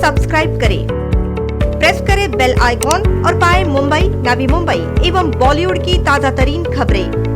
Subscribe करें, press करें bell icon और पाएं मुंबई, नवी मुंबई एवं बॉलीवुड की ताजा तरीन खबरें।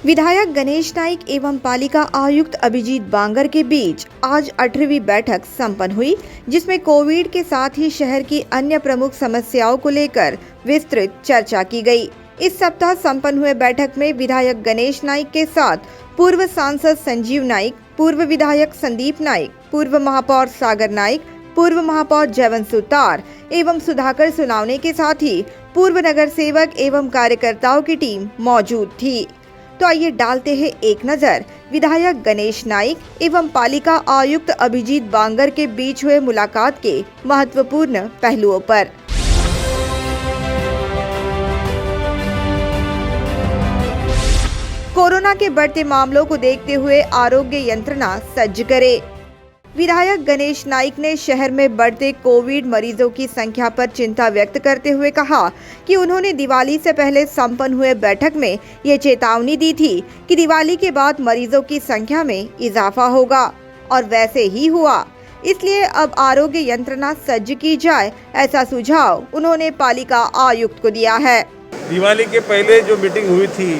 विधायक गणेश नाइक एवं पालिका आयुक्त अभिजीत बांगर के बीच आज 18वीं बैठक संपन्न हुई, जिसमें कोविड के साथ ही शहर की अन्य प्रमुख समस्याओं को लेकर विस्तृत चर्चा की गई। इस सप्ताह संपन्न हुए बैठक में विधायक गणेश नाइक के साथ पूर्व सांसद संजीव नाइक, पूर्व विधायक संदीप नाइक, पूर्व महापौर सागर नाइक, पूर्व महापौर जयवंत सुतार एवं सुधाकर सुनावने के साथ ही पूर्व नगर सेवक एवं कार्यकर्ताओं की टीम मौजूद थी। तो आइए डालते हैं एक नजर विधायक गणेश नाइक एवं पालिका आयुक्त अभिजीत बांगर के बीच हुए मुलाकात के महत्वपूर्ण पहलुओं पर। कोरोना के बढ़ते मामलों को देखते हुए आरोग्य यंत्रणा सज्ज करे। विधायक गणेश नाइक ने शहर में बढ़ते कोविड मरीजों की संख्या पर चिंता व्यक्त करते हुए कहा कि उन्होंने दिवाली से पहले संपन्न हुए बैठक में ये चेतावनी दी थी कि दिवाली के बाद मरीजों की संख्या में इजाफा होगा और वैसे ही हुआ। इसलिए अब आरोग्य यंत्रणा सज्ज की जाए, ऐसा सुझाव उन्होंने पालिका आयुक्त को दिया है। दिवाली के पहले जो मीटिंग हुई थी,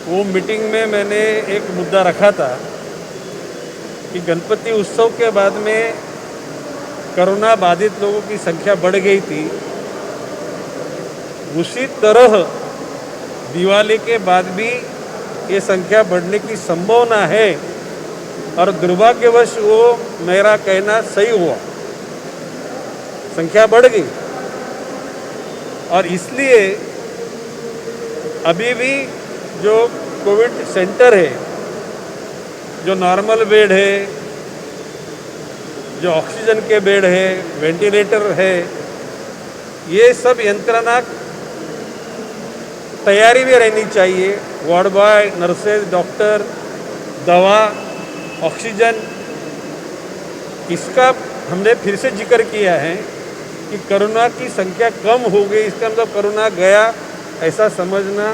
वो मीटिंग में मैंने एक मुद्दा रखा था कि गणपति उत्सव के बाद में कोरोना बाधित लोगों की संख्या बढ़ गई थी, उसी तरह दिवाली के बाद भी ये संख्या बढ़ने की संभावना है और दुर्भाग्यवश वो मेरा कहना सही हुआ, संख्या बढ़ गई। और इसलिए अभी भी जो कोविड सेंटर है जो नॉर्मल बेड है, जो ऑक्सीजन के बेड है, वेंटिलेटर है, ये सब यंत्रणा तैयारी में रहनी चाहिए। वार्ड बॉय, नर्सेज, डॉक्टर, दवा, ऑक्सीजन, इसका हमने फिर से जिक्र किया है कि कोरोना की संख्या कम हो गई, इसका मतलब कोरोना गया ऐसा समझना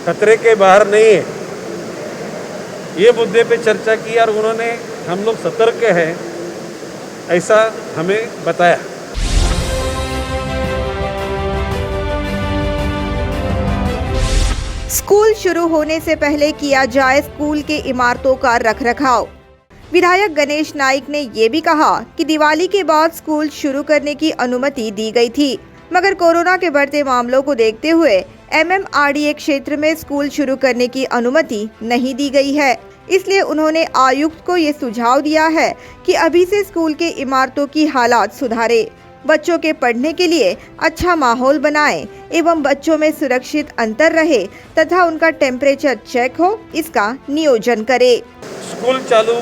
खतरे के बाहर नहीं है। ये मुद्दे पे चर्चा की और उन्होंने हम लोग सतर्क हैं ऐसा हमें बताया। स्कूल शुरू होने से पहले किया जाए स्कूल के इमारतों का रखरखाव। विधायक गणेश नाइक ने ये भी कहा कि दिवाली के बाद स्कूल शुरू करने की अनुमति दी गई थी, मगर कोरोना के बढ़ते मामलों को देखते हुए MMRDA क्षेत्र में स्कूल शुरू करने की अनुमति नहीं दी गई है। इसलिए उन्होंने आयुक्त को ये सुझाव दिया है कि अभी से स्कूल के इमारतों की हालात सुधारे, बच्चों के पढ़ने के लिए अच्छा माहौल बनाएं एवं बच्चों में सुरक्षित अंतर रहे तथा उनका टेम्परेचर चेक हो, इसका नियोजन करे। स्कूल चालू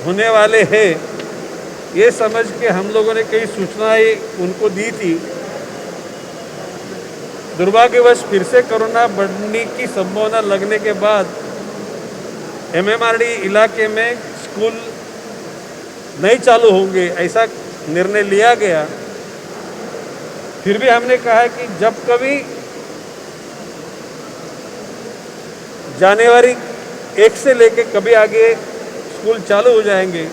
होने वाले हैं ये समझ के हम लोगों ने कई सूचनाएं उनको दी थी। दुर्भाग्यवश फिर से कोरोना बढ़ने की संभावना लगने के बाद MMRD इलाके में स्कूल नहीं चालू होंगे ऐसा निर्णय लिया गया। फिर भी हमने कहा है कि जब कभी जनवरी 1 से लेके कभी आगे स्कूल चालू हो जाएंगे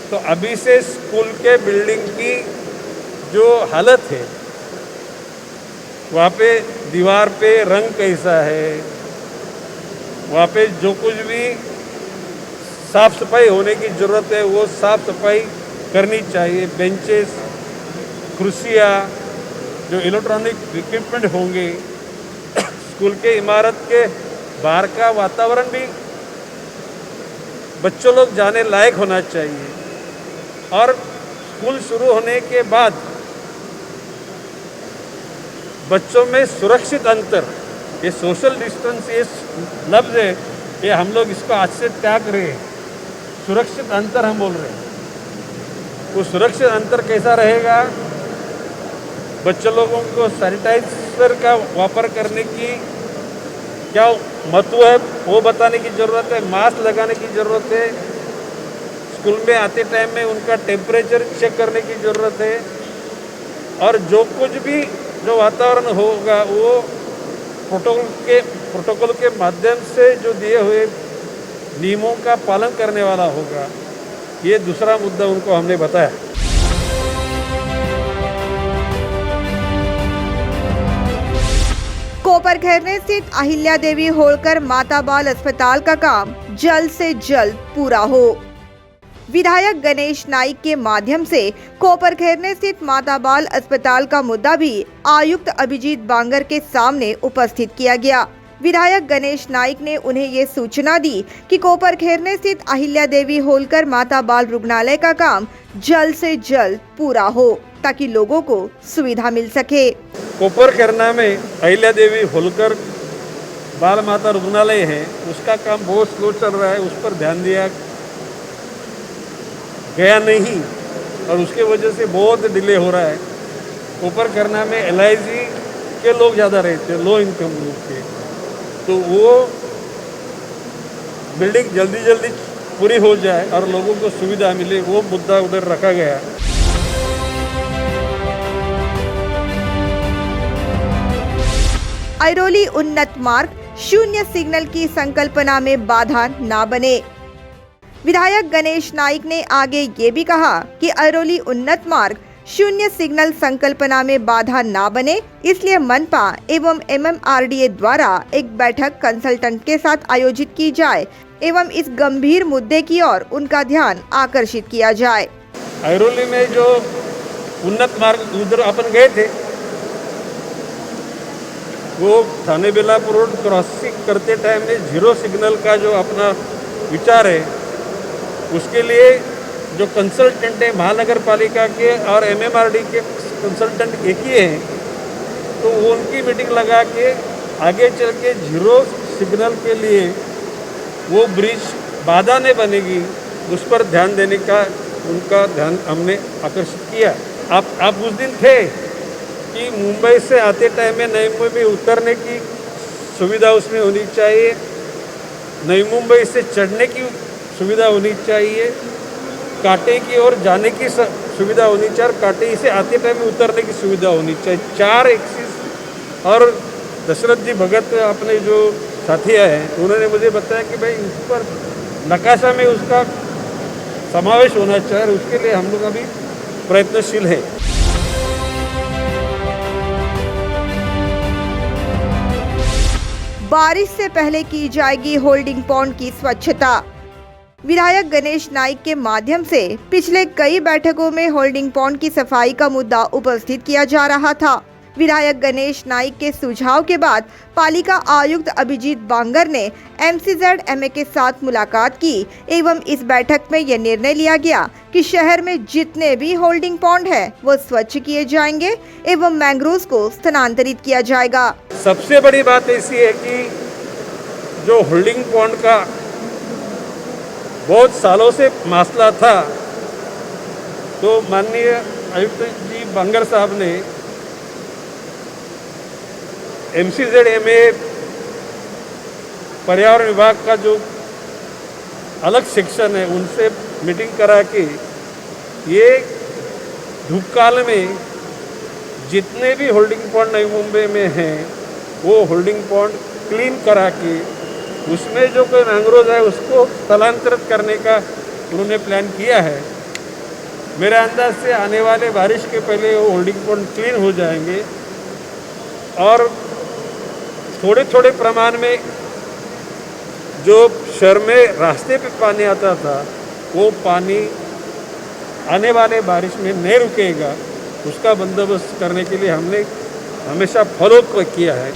तो अभी से स्कूल के बिल्डिंग की जो हालत है, वहाँ पे दीवार पे रंग कैसा है, वहाँ पे जो कुछ भी साफ सफाई होने की ज़रूरत है वो साफ सफाई करनी चाहिए। बेंचेस, कुर्सियाँ, जो इलेक्ट्रॉनिक इक्विपमेंट होंगे, स्कूल के इमारत के बाहर का वातावरण भी बच्चों लोग जाने लायक होना चाहिए। और स्कूल शुरू होने के बाद बच्चों में सुरक्षित अंतर, ये सोशल डिस्टेंस ये लफ्ज़ है, ये हम लोग इसको आज से त्याग रहे हैं। सुरक्षित अंतर हम बोल रहे हैं। वो सुरक्षित अंतर कैसा रहेगा? बच्चों लोगों को सैनिटाइजर का वापर करने की क्या महत्व है वो बताने की ज़रूरत है। मास्क लगाने की ज़रूरत है। स्कूल में आते टाइम में उनका टेम्परेचर चेक करने की ज़रूरत है। और जो कुछ भी जो वातावरण होगा वो प्रोटोकॉल के माध्यम से जो दिए हुए नियमों का पालन करने वाला होगा। ये दूसरा मुद्दा उनको हमने बताया। कोपरखैरने स्थित अहिल्या देवी होलकर माता बाल अस्पताल का काम जल्द से जल्द पूरा हो। विधायक गणेश नाइक के माध्यम से कोपरखैरने स्थित माता बाल अस्पताल का मुद्दा भी आयुक्त अभिजीत बांगर के सामने उपस्थित किया गया। विधायक गणेश नाइक ने उन्हें ये सूचना दी कि कोपरखैरने स्थित अहिल्या देवी होलकर माता बाल रुग्णालय का काम जल्द से जल्द पूरा हो ताकि लोगों को सुविधा मिल सके। कोपरखैरना में अहिल्या देवी होलकर बाल माता रुग्णालय है, उसका काम बहुत स्लो चल रहा है। उस पर ध्यान दिया गया नहीं और उसके वजह से बहुत डिले हो रहा है। कोपरखैरना में LIC के लोग ज़्यादा रहते हैं, लो इनकम ग्रुप के, तो वो बिल्डिंग जल्दी जल्दी पूरी हो जाए और लोगों को सुविधा मिले, वो मुद्दा उधर रखा गया। ऐरोली उन्नत मार्ग शून्य सिग्नल की संकल्पना में बाधा न बने। विधायक गणेश नाइक ने आगे ये भी कहा कि ऐरोली उन्नत मार्ग शून्य सिग्नल संकल्पना में बाधा न बने, इसलिए मनपा एवं MMRDA द्वारा एक बैठक कंसल्टेंट के साथ आयोजित की जाए एवं इस गंभीर मुद्दे की ओर उनका ध्यान आकर्षित किया जाए। ऐरोली में जो उन्नत मार्ग उधर अपन गए थे, वो थाने बेलापुर रोड क्रॉसिंग करते टाइम में 0 सिग्नल का जो अपना विचार है, उसके लिए जो कंसल्टेंट है महानगर पालिका के और MMRD के कंसल्टेंट एक ही हैं, तो वो उनकी मीटिंग लगा के आगे चल के 0 सिग्नल के लिए वो ब्रिज बाधा नहीं बनेगी, उस पर ध्यान देने का उनका ध्यान हमने आकर्षित किया। आप उस दिन थे कि मुंबई से आते टाइम में नई मुंबई में उतरने की सुविधा उसमें होनी चाहिए, नई मुंबई से चढ़ने की सुविधा होनी चाहिए, काटे की ओर जाने की सुविधा होनी चाहिए और काटे से आते टाइम में उतरने की सुविधा होनी चाहिए। 4 एक्सिस। और दशरथ जी भगत अपने जो साथी हैं उन्होंने मुझे बताया कि भाई उस पर नक्काशा में उसका समावेश होना चाहिए और उसके लिए हम लोग अभी प्रयत्नशील है। बारिश से पहले की जाएगी होल्डिंग पॉन्ड की स्वच्छता। विधायक गणेश नाइक के माध्यम से पिछले कई बैठकों में होल्डिंग पॉन्ड की सफाई का मुद्दा उपस्थित किया जा रहा था। विधायक गणेश नाइक के सुझाव के बाद पालिका आयुक्त अभिजीत बांगर ने MCZMA के साथ मुलाकात की एवं इस बैठक में यह निर्णय लिया गया कि शहर में जितने भी होल्डिंग पॉन्ड है वो स्वच्छ किए जाएंगे एवं मैंग्रोव्स को स्थानांतरित किया जाएगा। सबसे बड़ी बात ऐसी है कि जो होल्डिंग पॉन्ड का बहुत सालों से मसला था, तो माननीय आयुक्त जी बांगर साहब ने MCZMA पर्यावरण विभाग का जो अलग सेक्शन है उनसे मीटिंग करा के ये धूपकाल में जितने भी होल्डिंग पॉन्ड नई मुंबई में हैं वो होल्डिंग पॉन्ड क्लीन करा के उसमें जो कोई मैंग्रोव है उसको स्थलांतरित करने का उन्होंने प्लान किया है। मेरे अंदाज से आने वाले बारिश के पहले वो होल्डिंग पॉन्ड क्लीन हो जाएंगे और थोड़े थोड़े प्रमाण में जो शहर में रास्ते पे पानी आता था वो पानी आने वाले बारिश में नहीं रुकेगा, उसका बंदोबस्त करने के लिए हमने हमेशा फॉलो किया है।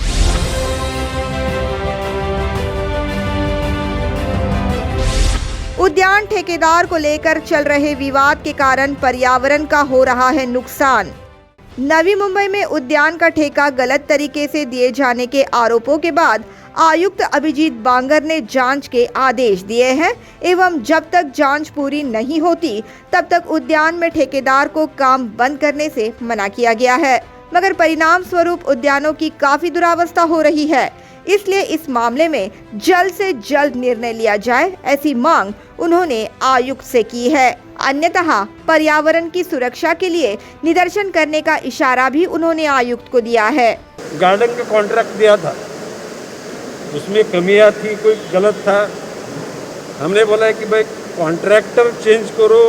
उद्यान ठेकेदार को लेकर चल रहे विवाद के कारण पर्यावरण का हो रहा है नुकसान। नवी मुंबई में उद्यान का ठेका गलत तरीके से दिए जाने के आरोपों के बाद आयुक्त अभिजीत बांगर ने जांच के आदेश दिए हैं एवं जब तक जांच पूरी नहीं होती तब तक उद्यान में ठेकेदार को काम बंद करने से मना किया गया है। मगर परिणाम स्वरूप उद्यानों की काफी दुरावस्था हो रही है, इसलिए इस मामले में जल्द से जल्द निर्णय लिया जाए, ऐसी मांग उन्होंने आयुक्त से की है। अन्यतः पर्यावरण की सुरक्षा के लिए निदर्शन करने का इशारा भी उन्होंने आयुक्त को दिया है। गार्डन का कॉन्ट्रैक्ट दिया था, उसमें कमियां थी, कोई गलत था। हमने बोला है कि भाई कॉन्ट्रैक्टर चेंज करो,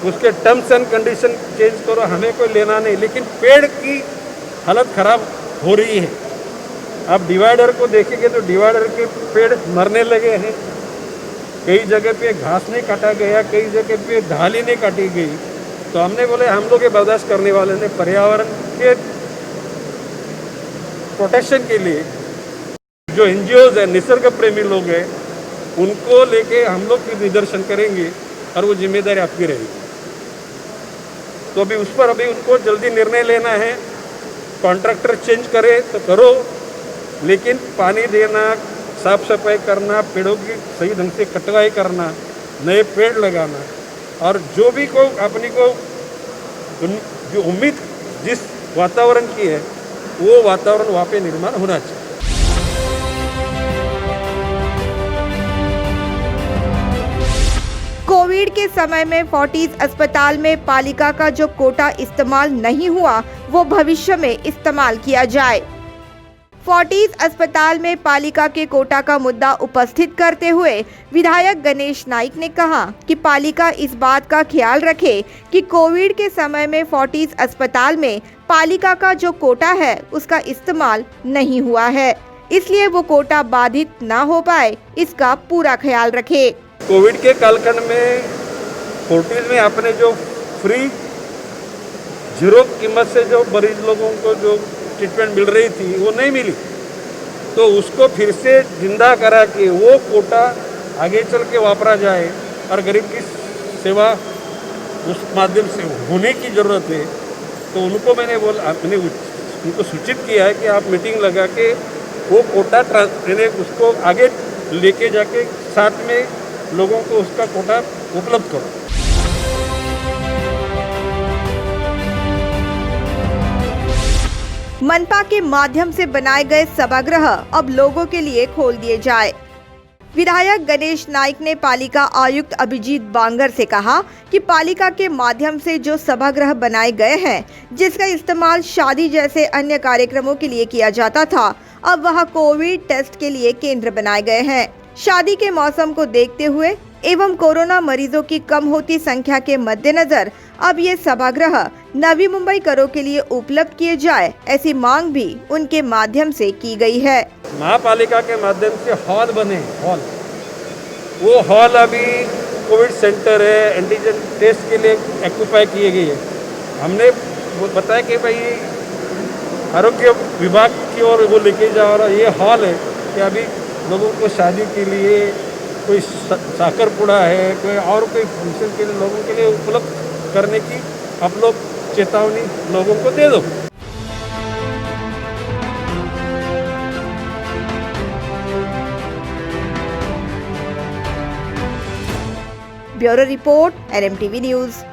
उसके टर्म्स एंड कंडीशन चेंज करो, हमें कोई लेना नहीं, लेकिन पेड़ की हालत खराब हो रही है। आप डिवाइडर को देखेंगे तो डिवाइडर के पेड़ मरने लगे हैं, कई जगह पे घास नहीं काटा गया, कई जगह पे ढाली नहीं काटी गई। तो हमने बोले हम लोग ये बर्दाश्त करने वाले ने पर्यावरण के प्रोटेक्शन के लिए जो NGOs है, निसर्ग प्रेमी लोग हैं, उनको लेके हम लोग भी निदर्शन करेंगे और वो जिम्मेदारी आपकी रहेगी। तो अभी उस पर उनको जल्दी निर्णय लेना है। कॉन्ट्रैक्टर चेंज करे तो करो, लेकिन पानी देना, साफ सफाई करना, पेड़ों की सही ढंग से कटवाई करना, नए पेड़ लगाना और जो भी को अपनी को जो उम्मीद जिस वातावरण की है वो वातावरण वहाँ पे निर्माण होना चाहिए। कोविड के समय में फोर्टिस अस्पताल में पालिका का जो कोटा इस्तेमाल नहीं हुआ वो भविष्य में इस्तेमाल किया जाए। फोर्टिस अस्पताल में पालिका के कोटा का मुद्दा उपस्थित करते हुए विधायक गणेश नाइक ने कहा कि पालिका इस बात का ख्याल रखे कि कोविड के समय में फोर्टिस अस्पताल में पालिका का जो कोटा है उसका इस्तेमाल नहीं हुआ है, इसलिए वो कोटा बाधित ना हो पाए, इसका पूरा ख्याल रखे। कोविड के कालखंड में फोर्टिस में आपने जो फ्री जीरो कीमत से जो मरीज लोगों को जो ट्रीटमेंट मिल रही थी वो नहीं मिली, तो उसको फिर से जिंदा करा के वो कोटा आगे चल के वापरा जाए और गरीब की सेवा उस माध्यम से होने की ज़रूरत है। तो उनको मैंने उनको सूचित किया है कि आप मीटिंग लगा के वो कोटा उसको आगे लेके जाके साथ में लोगों को उसका कोटा उपलब्ध करो। मनपा के माध्यम से बनाए गए सभागृह अब लोगों के लिए खोल दिए जाए। विधायक गणेश नाइक ने पालिका आयुक्त अभिजीत बांगर से कहा कि पालिका के माध्यम से जो सभागृह बनाए गए हैं, जिसका इस्तेमाल शादी जैसे अन्य कार्यक्रमों के लिए किया जाता था, अब वह कोविड टेस्ट के लिए केंद्र बनाए गए हैं। शादी के मौसम को देखते हुए एवं कोरोना मरीजों की कम होती संख्या के मद्देनजर अब ये सभागृह नवी मुंबई करों के लिए उपलब्ध किए जाए, ऐसी मांग भी उनके माध्यम से की गई है। महापालिका के माध्यम से हॉल बने, हॉल, वो हॉल अभी कोविड सेंटर है, एंटीजन टेस्ट के लिए ऑक्यूपाई किए गए हैं। हमने वो बताया कि भाई आरोग्य विभाग की ओर वो लेके जा रहा ये हॉल है कि अभी लोगों को शादी के लिए, कोई साकरपुड़ा है, कोई और कोई फंक्शन के लिए लोगों के लिए उपलब्ध करने की आप लोग चेतावनी लोगों को दे दो। Bureau report, NMTV news.